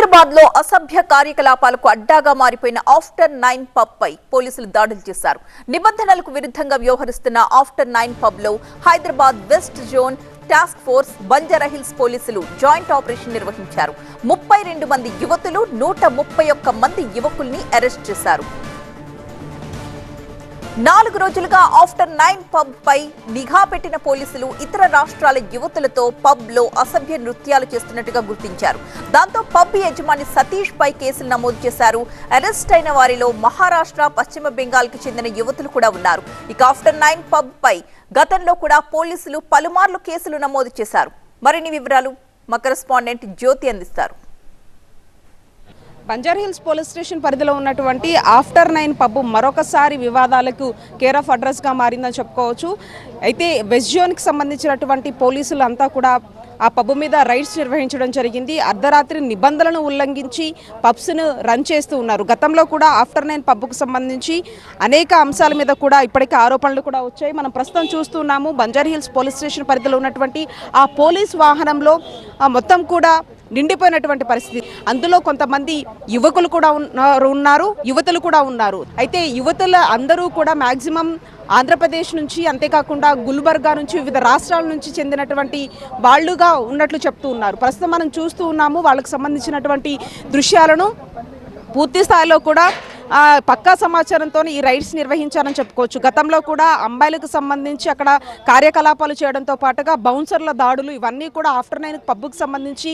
హైదరాబాద్ లో అసభ్య కార్యకలాపాలకు అడ్డాగా మారిపోయిన ఆఫ్టర్ 9 పబ్ పై పోలీసులు దాడులు చేశారు. నిబంధనలకు విరుద్ధంగా వ్యవహరిస్తున్న ఆఫ్టర్ 9 పబ్ లో Hyderabad west zone task force Banjara Hills పోలీసులు జాయింట్ ఆపరేషన్ నిర్వహించారు. 32 మంది యువతులు 131 మంది యువకుల్ని అరెస్ట్ చేశారు. 4 రోజులుగా ఆఫ్టర్ 9 పబ్ పై నిఘా పెట్టిన పోలీసులు ఇతర రాష్ట్రాల యువతులతో పబ్ లో అసభ్య నృత్యాలు చేస్తున్నట్టుగా గుర్తించారు. దాంతో పబ్ యజమాని సతీష్ పై కేసులు నమోదు చేశారు. అరెస్ట్ అయిన వారిలో మహారాష్ట్ర, పశ్చిమ బెంగాల్ కి చెందిన యువతులు కూడా ఉన్నారు. ఇక ఆఫ్టర్ 9 పబ్ పై గతంలో కూడా పోలీసులు పలుమార్లు కేసులు నమోదు చేశారు. మరిన్ని వివరాలు మా కరెస్పాండెంట్ జ్యోతి అందిస్తారు. బంజారాహిల్స్ పోలీస్ స్టేషన్ పరిధిలో ఉన్నటువంటి ఆఫ్టర్ 9 పబ్ మరొకసారి వివాదాలకు కేర్ ఆఫ్ అడ్రస్గా మారిందని చెప్పుకోవచ్చు. అయితే వెస్ట్ జోన్కి సంబంధించినటువంటి పోలీసులు అంతా కూడా ఆ పబ్ మీద రైడ్స్ నిర్వహించడం జరిగింది. అర్ధరాత్రి నిబంధనలను ఉల్లంఘించి పబ్స్ను రన్ చేస్తూ ఉన్నారు. గతంలో కూడా ఆఫ్టర్ 9 పబ్కు సంబంధించి అనేక అంశాల మీద కూడా ఇప్పటికే ఆరోపణలు కూడా వచ్చాయి. మనం ప్రస్తుతం చూస్తున్నాము బంజారాహిల్స్ పోలీస్ స్టేషన్ పరిధిలో ఉన్నటువంటి ఆ పోలీస్ వాహనంలో మొత్తం కూడా నిండిపోయినటువంటి పరిస్థితి. అందులో కొంతమంది యువకులు కూడా ఉన్నారు, యువతులు కూడా ఉన్నారు. అయితే యువతుల అందరూ కూడా మ్యాక్సిమం ఆంధ్రప్రదేశ్ నుంచి, అంతేకాకుండా గుల్బర్గా నుంచి, వివిధ రాష్ట్రాల నుంచి చెందినటువంటి వాళ్ళుగా ఉన్నట్లు చెప్తూ ఉన్నారు. ప్రస్తుతం మనం చూస్తూ ఉన్నాము వాళ్ళకు సంబంధించినటువంటి దృశ్యాలను. పూర్తి స్థాయిలో కూడా పక్కా సమాచారంతో ఈ రైడ్స్ నిర్వహించారని చెప్పుకోవచ్చు. గతంలో కూడా అమ్మాయిలకు సంబంధించి అక్కడ కార్యకలాపాలు చేయడంతో పాటుగా బౌన్సర్ల దాడులు ఇవన్నీ కూడా ఆఫ్టర్ 9 పబ్కు సంబంధించి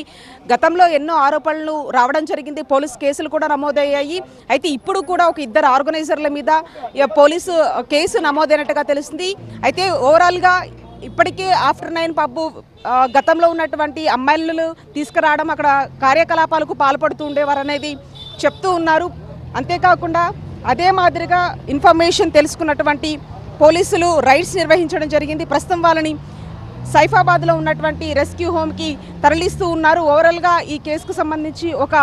గతంలో ఎన్నో ఆరోపణలు రావడం జరిగింది. పోలీస్ కేసులు కూడా నమోదయ్యాయి. అయితే ఇప్పుడు కూడా ఒక 2 ఆర్గనైజర్ల మీద పోలీసు కేసు నమోదైనట్టుగా తెలుస్తుంది. అయితే ఓవరాల్గా ఇప్పటికే ఆఫ్టర్ 9 పబ్ గతంలో ఉన్నటువంటి అమ్మాయిలను తీసుకురావడం, అక్కడ కార్యకలాపాలకు పాల్పడుతూ ఉండేవారు అనేది చెప్తూ ఉన్నారు. అంతేకాకుండా అదే మాదిరిగా ఇన్ఫర్మేషన్ తెలుసుకున్నటువంటి పోలీసులు రైడ్స్ నిర్వహించడం జరిగింది. ప్రస్తుతం వాళ్ళని సైఫాబాద్లో ఉన్నటువంటి రెస్క్యూ హోమ్కి తరలిస్తూ ఉన్నారు. ఓవరాల్గా ఈ కేసుకు సంబంధించి ఒక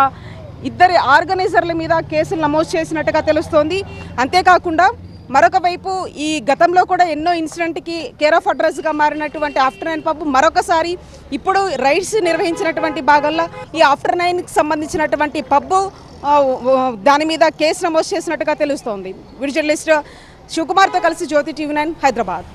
2 ఆర్గనైజర్ల మీద కేసులు నమోదు చేసినట్టుగా తెలుస్తోంది. అంతేకాకుండా మరొక వైపు ఈ గతంలో కూడా ఎన్నో ఇన్సిడెంట్కి కేర్ ఆఫ్ అడ్రస్గా మారినటువంటి ఆఫ్టర్ 9 పబ్ మరొకసారి ఇప్పుడు రైడ్స్ నిర్వహించినటువంటి భాగంలో ఈ ఆఫ్టర్ 9కి సంబంధించినటువంటి పబ్ దాని మీద కేసు నమోదు చేసినట్టుగా తెలుస్తోంది. వీడియో జర్నలిస్ట్ శివకుమార్తో కలిసి జ్యోతి టీవీ 9 హైదరాబాద్.